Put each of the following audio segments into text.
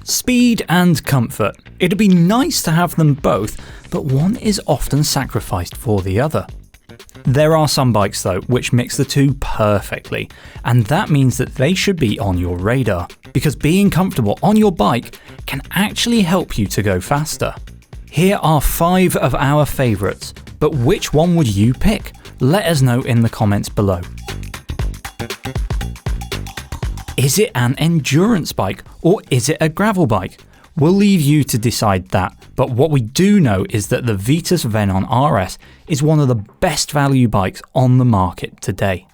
Speed and comfort. It'd be nice to have them both, but one is often sacrificed for the other. There are some bikes though which mix the two perfectly, and that means that they should be on your radar, because being comfortable on your bike can actually help you to go faster. Here are 5 of our favourites, but which one would you pick? Let us know in the comments below. Is it an endurance bike or is it a gravel bike? We'll leave you to decide that, but what we do know is that the Vitus Venon RS is one of the best value bikes on the market today.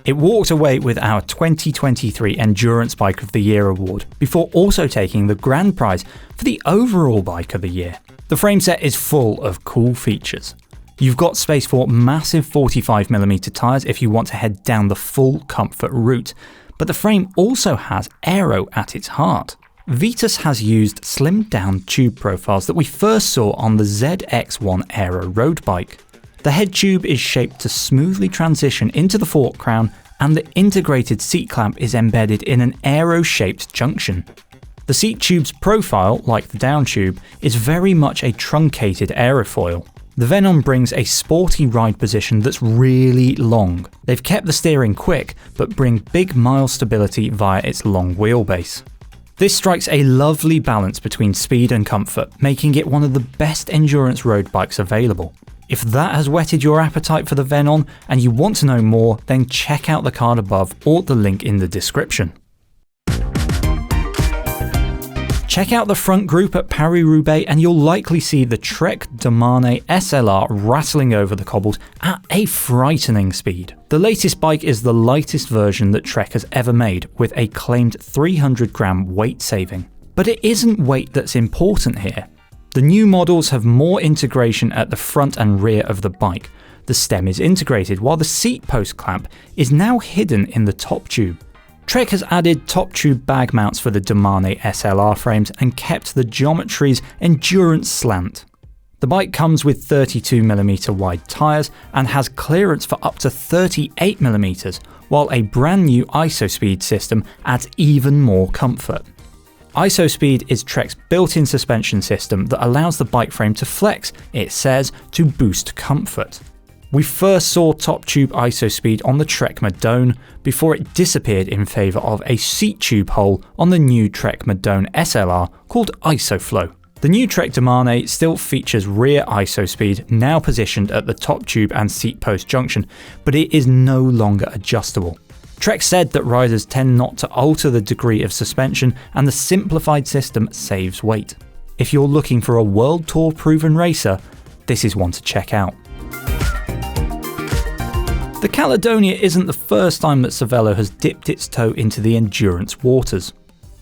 It walked away with our 2023 Endurance Bike of the Year award, before also taking the grand prize for the overall Bike of the Year. The frame set is full of cool features. You've got space for massive 45mm tyres if you want to head down the full comfort route, but the frame also has aero at its heart. Vitus has used slimmed down tube profiles that we first saw on the ZX1 Aero road bike. The head tube is shaped to smoothly transition into the fork crown, and the integrated seat clamp is embedded in an aero-shaped junction. The seat tube's profile, like the down tube, is very much a truncated aerofoil. The Venon brings a sporty ride position that's really long. They've kept the steering quick, but bring big mile stability via its long wheelbase. This strikes a lovely balance between speed and comfort, making it one of the best endurance road bikes available. If that has whetted your appetite for the Venon and you want to know more, then check out the card above or the link in the description. Check out the front group at Paris-Roubaix and you'll likely see the Trek Domane SLR rattling over the cobbles at a frightening speed. The latest bike is the lightest version that Trek has ever made, with a claimed 300g weight saving. But it isn't weight that's important here. The new models have more integration at the front and rear of the bike. The stem is integrated, while the seat post clamp is now hidden in the top tube. Trek has added top tube bag mounts for the Domane SLR frames and kept the geometry's endurance slant. The bike comes with 32mm wide tyres and has clearance for up to 38mm, while a brand new ISOSpeed system adds even more comfort. ISOSpeed is Trek's built-in suspension system that allows the bike frame to flex, it says, to boost comfort. We first saw top tube ISOSpeed on the Trek Madone before it disappeared in favour of a seat tube hole on the new Trek Madone SLR called ISOFlow. The new Trek Domane still features rear ISOSpeed, now positioned at the top tube and seat post junction, but it is no longer adjustable. Trek said that riders tend not to alter the degree of suspension and the simplified system saves weight. If you're looking for a World Tour proven racer, this is one to check out. The Caledonia isn't the first time that Cervelo has dipped its toe into the endurance waters.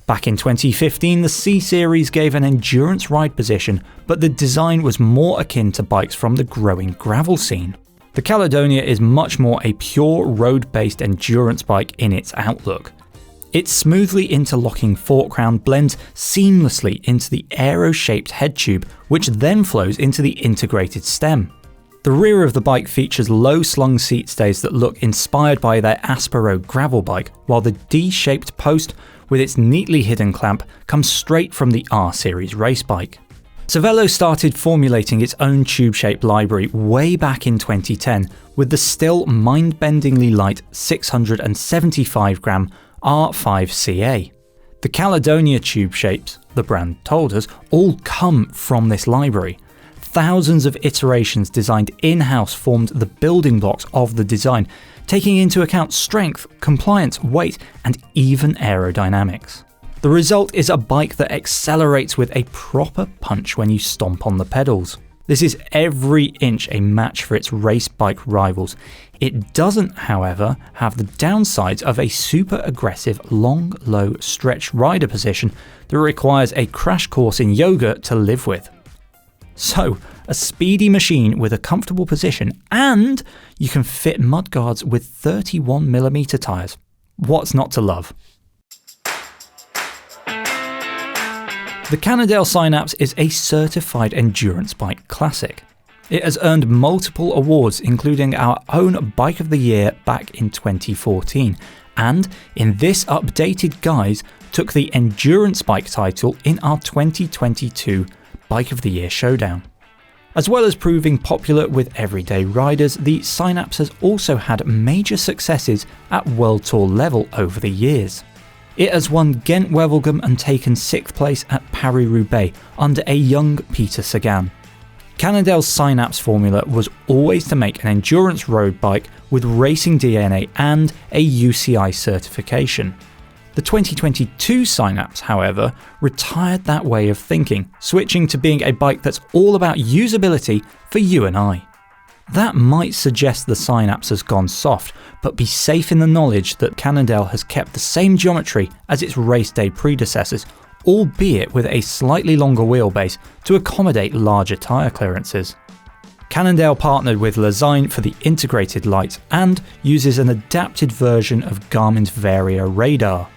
Back in 2015, the C-Series gave an endurance ride position, but the design was more akin to bikes from the growing gravel scene. The Caledonia is much more a pure road-based endurance bike in its outlook. Its smoothly interlocking fork crown blends seamlessly into the aero-shaped head tube, which then flows into the integrated stem. The rear of the bike features low-slung seat stays that look inspired by their Aspero gravel bike, while the D-shaped post with its neatly hidden clamp comes straight from the R-Series race bike. Cervelo started formulating its own tube-shaped library way back in 2010 with the still mind-bendingly light 675g R5CA. The Caledonia tube shapes, the brand told us, all come from this library. Thousands of iterations designed in-house formed the building blocks of the design, taking into account strength, compliance, weight, and even aerodynamics. The result is a bike that accelerates with a proper punch when you stomp on the pedals. This is every inch a match for its race bike rivals. It doesn't, however, have the downsides of a super aggressive, long, low stretch rider position that requires a crash course in yoga to live with. So, a speedy machine with a comfortable position, and you can fit mudguards with 31mm tyres. What's not to love? The Cannondale Synapse is a certified endurance bike classic. It has earned multiple awards, including our own Bike of the Year back in 2014, and in this updated guise took the Endurance Bike title in our 2022 Bike of the Year showdown. As well as proving popular with everyday riders, the Synapse has also had major successes at World Tour level over the years. It has won Ghent-Wevelgem and taken 6th place at Paris-Roubaix under a young Peter Sagan. Cannondale's Synapse formula was always to make an endurance road bike with racing DNA and a UCI certification. The 2022 Synapse, however, retired that way of thinking, switching to being a bike that's all about usability for you and I. That might suggest the Synapse has gone soft, but be safe in the knowledge that Cannondale has kept the same geometry as its race day predecessors, albeit with a slightly longer wheelbase to accommodate larger tyre clearances. Cannondale partnered with Lezyne for the integrated lights and uses an adapted version of Garmin's Varia radar.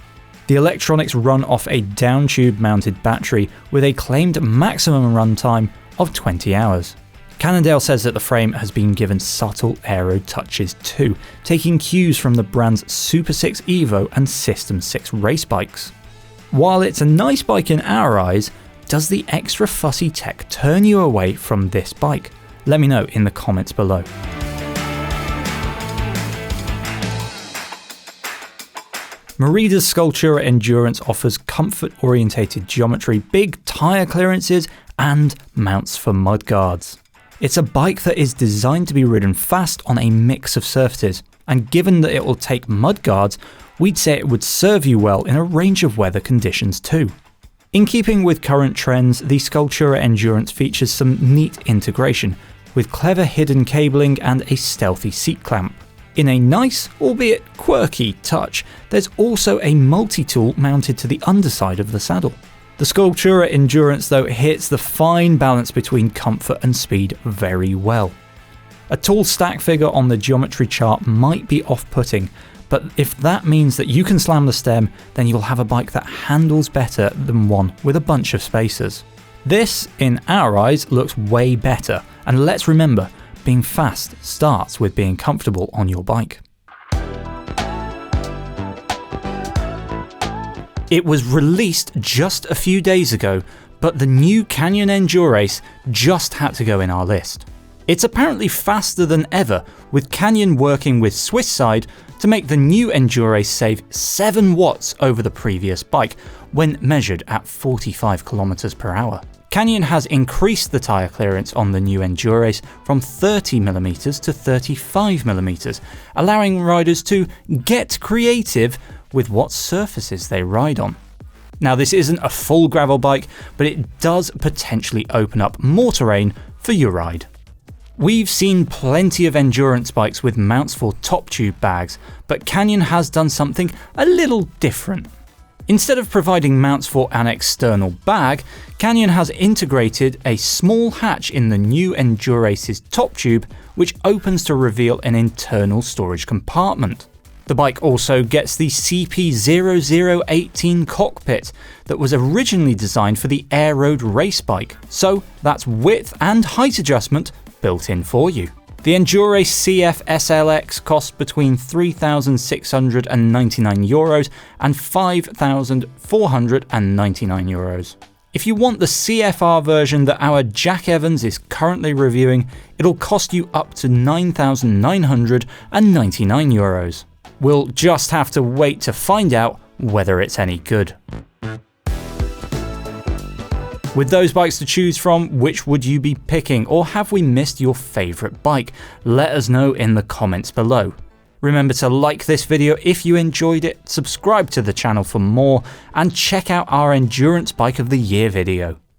The electronics run off a down-tube mounted battery with a claimed maximum runtime of 20 hours. Cannondale says that the frame has been given subtle aero touches too, taking cues from the brand's Super 6 Evo and System 6 race bikes. While it's a nice bike in our eyes, does the extra fussy tech turn you away from this bike? Let me know in the comments below. Merida's Scultura Endurance offers comfort-orientated geometry, big tyre clearances, and mounts for mudguards. It's a bike that is designed to be ridden fast on a mix of surfaces, and given that it will take mudguards, we'd say it would serve you well in a range of weather conditions too. In keeping with current trends, the Scultura Endurance features some neat integration, with clever hidden cabling and a stealthy seat clamp. In a nice, albeit quirky touch, there's also a multi-tool mounted to the underside of the saddle. The Scultura Endurance though hits the fine balance between comfort and speed very well. A tall stack figure on the geometry chart might be off-putting, but if that means that you can slam the stem, then you'll have a bike that handles better than one with a bunch of spacers. This, in our eyes, looks way better, and let's remember, being fast starts with being comfortable on your bike. It was released just a few days ago, but the new Canyon Endurace just had to go in our list. It's apparently faster than ever, with Canyon working with Swisside to make the new Endurace save 7 watts over the previous bike, when measured at 45 km per hour. Canyon has increased the tyre clearance on the new Endurace from 30mm to 35mm, allowing riders to get creative with what surfaces they ride on. Now, this isn't a full gravel bike, but it does potentially open up more terrain for your ride. We've seen plenty of endurance bikes with mounts for top tube bags, but Canyon has done something a little different. Instead of providing mounts for an external bag, Canyon has integrated a small hatch in the new Endurace's top tube, which opens to reveal an internal storage compartment. The bike also gets the CP0018 cockpit that was originally designed for the Air Road race bike, so that's width and height adjustment built in for you. The Endurace CF SLX costs between €3,699 and €5,499. If you want the CFR version that our Jack Evans is currently reviewing, it'll cost you up to €9,999. We'll just have to wait to find out whether it's any good. With those bikes to choose from, which would you be picking, or have we missed your favourite bike? Let us know in the comments below. Remember to like this video if you enjoyed it, subscribe to the channel for more, and check out our Endurance Bike of the Year video.